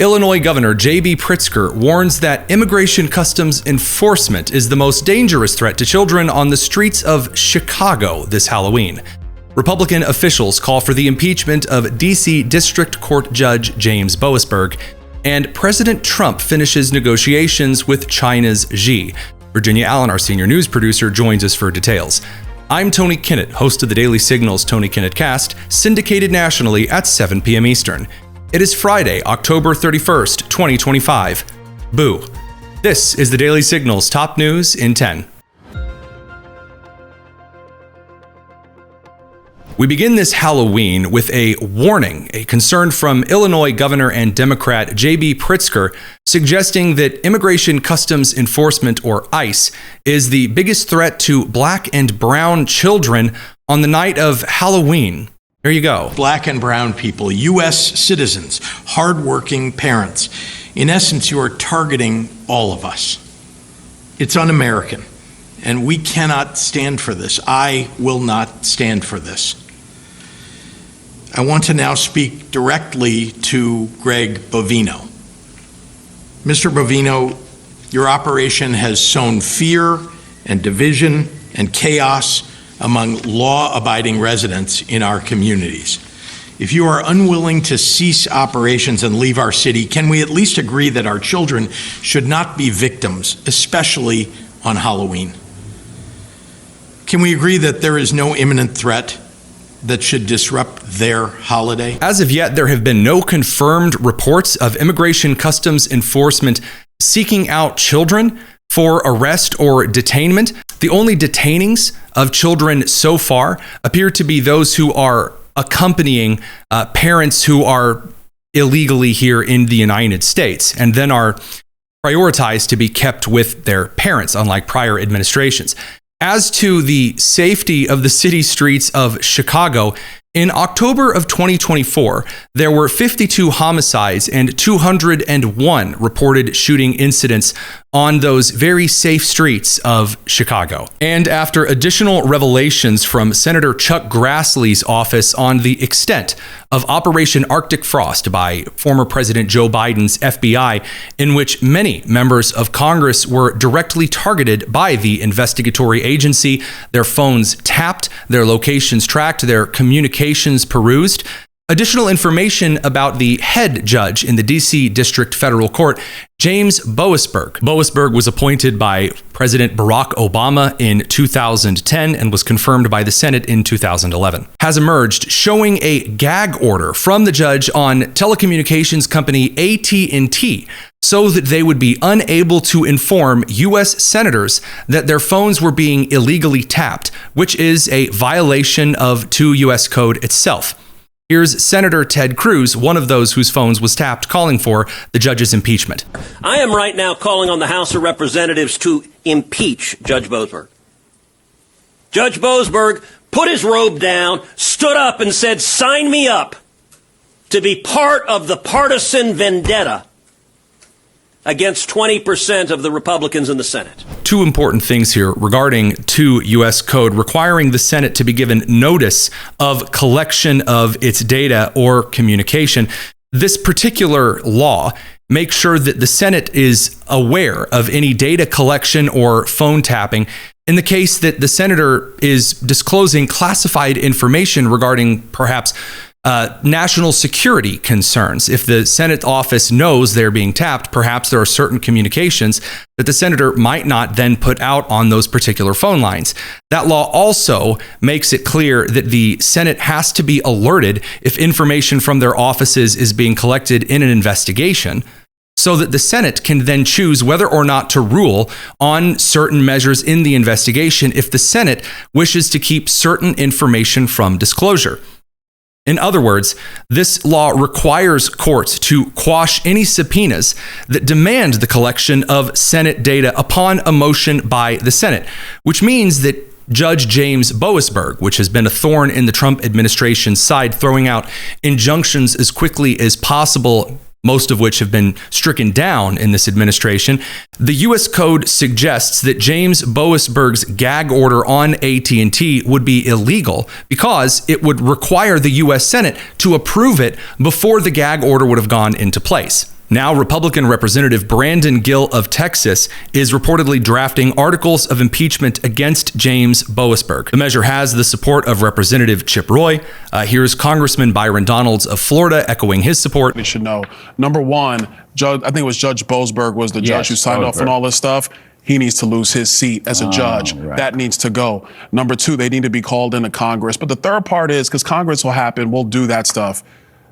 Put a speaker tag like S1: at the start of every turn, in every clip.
S1: Illinois Governor J.B. Pritzker warns that immigration customs enforcement is the most dangerous threat to children on the streets of Chicago this Halloween. Republican officials call for the impeachment of D.C. District Court Judge James Boasberg, and President Trump finishes negotiations with China's Xi. Virginia Allen, our senior news producer, joins us for details. I'm Tony Kinnett, host of the Daily Signal's Tony Kinnett Cast, syndicated nationally at 7 p.m. Eastern. It is Friday, October 31st, 2025. Boo. This is the Daily Signal's top news in 10. We begin this Halloween with a warning, a concern from Illinois Governor and Democrat J.B. Pritzker, suggesting that Immigration Customs Enforcement, or ICE, is the biggest threat to black and brown children on the night of Halloween. There you go.
S2: Black and brown people, U.S. citizens, hardworking parents. In essence, you are targeting all of us. It's un-American, and we cannot stand for this. I will not stand for this. I want to now speak directly to Greg Bovino. Mr. Bovino, your operation has sown fear and division and chaos among law-abiding residents in our communities. If you are unwilling to cease operations and leave our city, can we at least agree that our children should not be victims, especially on Halloween? Can we agree that there is no imminent threat that should disrupt their holiday?
S1: As of yet, there have been no confirmed reports of Immigration Customs Enforcement seeking out children for arrest or detainment. The only detainings of children so far appear to be those who are accompanying parents who are illegally here in the United States and then are prioritized to be kept with their parents, unlike prior administrations. As to the safety of the city streets of Chicago, in October of 2024, there were 52 homicides and 201 reported shooting incidents on those very safe streets of Chicago. And after additional revelations from Senator Chuck Grassley's office on the extent of Operation Arctic Frost by former President Joe Biden's FBI, in which many members of Congress were directly targeted by the investigatory agency, their phones tapped, their locations tracked, their communications perused. Additional information about the head judge in the D.C. District Federal Court, James Boasberg. Boasberg was appointed by President Barack Obama in 2010 and was confirmed by the Senate in 2011. Has emerged showing a gag order from the judge on telecommunications company AT&T so that they would be unable to inform U.S. senators that their phones were being illegally tapped, which is a violation of 2 U.S. Code itself. Here's Senator Ted Cruz, one of those whose phones was tapped, calling for the judge's impeachment.
S3: I am right now calling on the House of Representatives to impeach Judge Boasberg. Judge Boasberg put his robe down, stood up and said, "Sign me up to be part of the partisan vendetta against 20% of the Republicans in the Senate."
S1: Two important things here regarding 2 U.S. Code requiring the Senate to be given notice of collection of its data or communication. This particular law makes sure that the Senate is aware of any data collection or phone tapping in the case that the senator is disclosing classified information regarding perhaps national security concerns. If the Senate office knows they're being tapped, perhaps there are certain communications that the senator might not then put out on those particular phone lines. That law also makes it clear that the Senate has to be alerted if information from their offices is being collected in an investigation, so that the Senate can then choose whether or not to rule on certain measures in the investigation if the Senate wishes to keep certain information from disclosure. In other words, this law requires courts to quash any subpoenas that demand the collection of Senate data upon a motion by the Senate, which means that Judge James Boasberg, which has been a thorn in the Trump administration's side, throwing out injunctions as quickly as possible, most of which have been stricken down in this administration, the U.S. Code suggests that James Boasberg's gag order on AT&T would be illegal because it would require the U.S. Senate to approve it before the gag order would have gone into place. Now, Republican Representative Brandon Gill of Texas is reportedly drafting articles of impeachment against James Boasberg. The measure has the support of Representative Chip Roy. Here's Congressman Byron Donalds of Florida echoing his support.
S4: They should know. Number one, I think it was Judge Boasberg was the judge who signed off on all this stuff. He needs to lose his seat as a judge. Right. That needs to go. Number two, they need to be called into Congress. But the third part is, because Congress will happen, we'll do that stuff.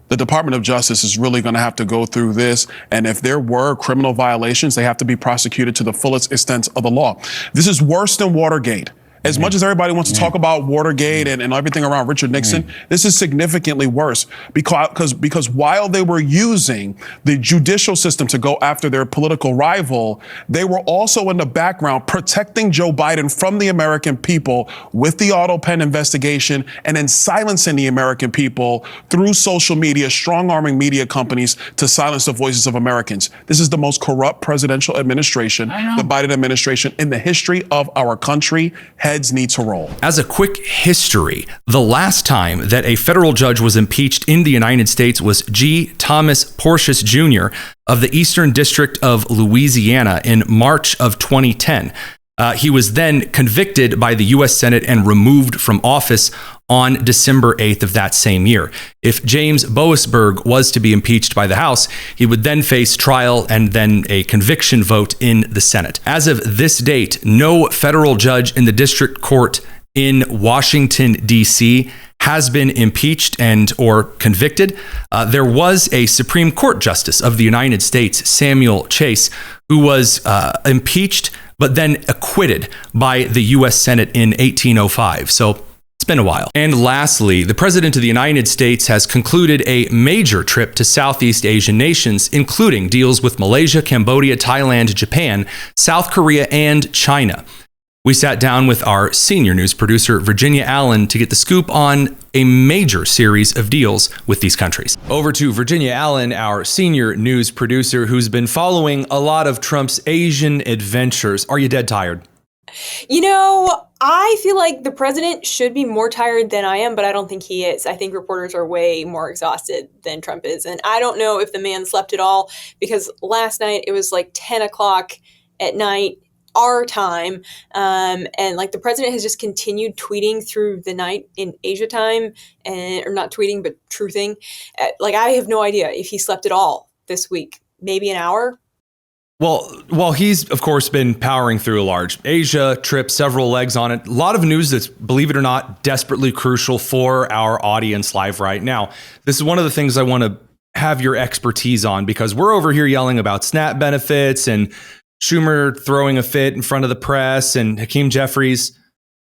S4: The Department of Justice is really going to have to go through this. And if there were criminal violations, they have to be prosecuted to the fullest extent of the law. This is worse than Watergate. As much as everybody wants to talk about Watergate and everything around Richard Nixon, this is significantly worse because while they were using the judicial system to go after their political rival, they were also in the background protecting Joe Biden from the American people with the auto pen investigation and then silencing the American people through social media, strong-arming media companies to silence the voices of Americans. This is the most corrupt presidential administration, the Biden administration, in the history of our country. Heads need to roll.
S1: As a quick history, the last time that a federal judge was impeached in the United States was G. Thomas Porcius Jr. of the Eastern District of Louisiana in March of 2010. He was then convicted by the U.S. Senate and removed from office on December 8th of that same year. If James Boasberg was to be impeached by the House, he would then face trial and then a conviction vote in the Senate. As of this date, no federal judge in the district court in Washington, D.C. has been impeached and or convicted. There was a Supreme Court Justice of the United States, Samuel Chase, who was impeached but then acquitted by the U.S. Senate in 1805. So it's been a while. And lastly, the President of the United States has concluded a major trip to Southeast Asian nations, including deals with Malaysia, Cambodia, Thailand, Japan, South Korea, and China. We sat down with our senior news producer, Virginia Allen, to get the scoop on a major series of deals with these countries. Over to Virginia Allen, our senior news producer, who's been following a lot of Trump's Asian adventures. Are you dead tired?
S5: You know, I feel like the president should be more tired than I am, but I don't think he is. I think reporters are way more exhausted than Trump is. And I don't know if the man slept at all, because last night it was like 10 o'clock at night, our time. And like the president has just continued tweeting through the night in Asia time, or not tweeting, but truthing. Like, I have no idea if he slept at all this week, maybe an hour.
S1: Well, he's, of course, been powering through a large Asia trip, several legs on it. A lot of news that's, believe it or not, desperately crucial for our audience live right now. This is one of the things I want to have your expertise on, because we're over here yelling about SNAP benefits and Schumer throwing a fit in front of the press and Hakeem Jeffries,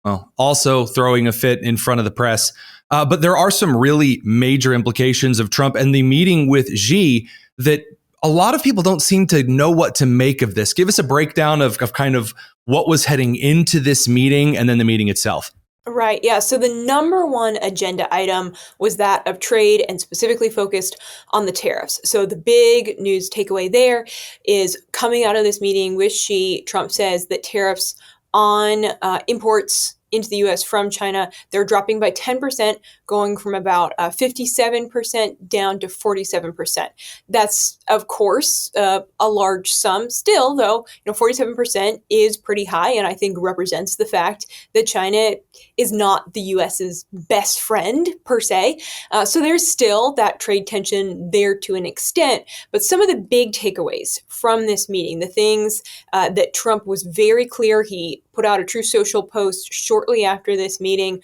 S1: well, also throwing a fit in front of the press. But there are some really major implications of Trump and the meeting with Xi that a lot of people don't seem to know what to make of this. Give us a breakdown of kind of what was heading into this meeting and then the meeting itself.
S5: Right. Yeah. So the number one agenda item was that of trade, and specifically focused on the tariffs. So the big news takeaway there is, coming out of this meeting with Xi, Trump says that tariffs on imports into the U.S. from China, they're dropping by 10%, going from about 57% down to 47%. That's, of course, a large sum. Still, though, 47% is pretty high, and I think represents the fact that China is not the U.S.'s best friend, per se. So there's still that trade tension there to an extent. But some of the big takeaways from this meeting, the things that Trump was very clear, he put out a Truth Social post shortly after this meeting.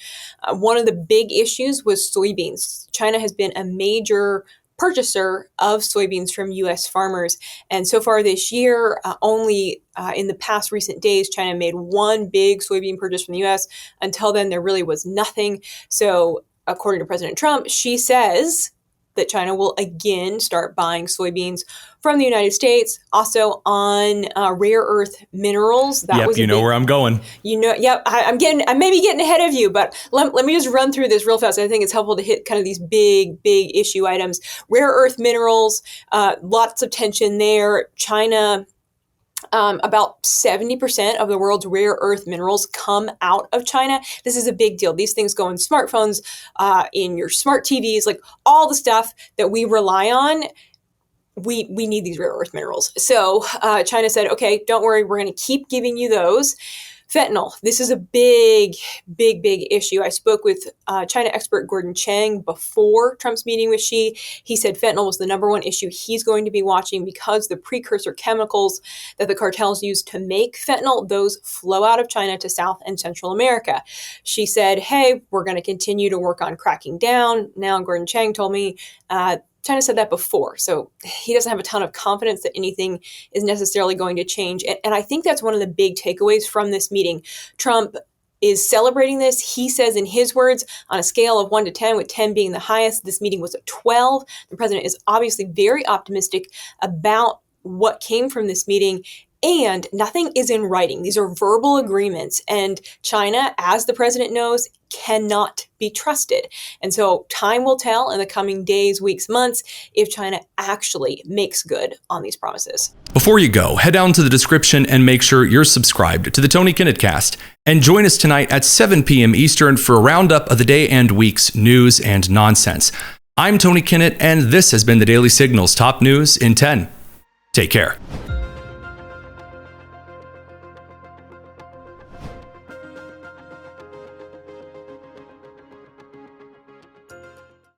S5: One of the big issues was soybeans. China has been a major purchaser of soybeans from U.S. farmers. And so far this year, only in the past recent days, China made one big soybean purchase from the U.S. Until then, there really was nothing. So according to President Trump, she says that China will again start buying soybeans from the United States. Also on rare earth minerals. That was
S1: where I'm going.
S5: I'm maybe getting ahead of you, but let me just run through this real fast. I think it's helpful to hit kind of these big issue items. Rare earth minerals, lots of tension there. China, about 70% of the world's rare earth minerals come out of China. This is a big deal. These things go in smartphones, in your smart TVs, like all the stuff that we rely on. we need these rare earth minerals. So China said, okay, don't worry, we're going to keep giving you those. Fentanyl, this is a big issue. I spoke with China expert Gordon Chang before Trump's meeting with Xi. He said fentanyl was the #1 issue he's going to be watching because the precursor chemicals that the cartels use to make fentanyl, those flow out of China to South and Central America. She said, hey, we're going to continue to work on cracking down. Now, Gordon Chang told me China said that before, so he doesn't have a ton of confidence that anything is necessarily going to change. And I think that's one of the big takeaways from this meeting. Trump is celebrating this. He says in his words, on a scale of 1 to 10, with 10 being the highest, this meeting was a 12. The president is obviously very optimistic about what came from this meeting. And nothing is in writing. These are verbal agreements. And China, as the president knows, cannot be trusted. And so time will tell in the coming days, weeks, months, if China actually makes good on these promises.
S1: Before you go, head down to the description and make sure you're subscribed to the Tony Kinnett Cast. And join us tonight at 7 p.m. Eastern for a roundup of the day and week's news and nonsense. I'm Tony Kinnett, and this has been the Daily Signal's top news in 10. Take care.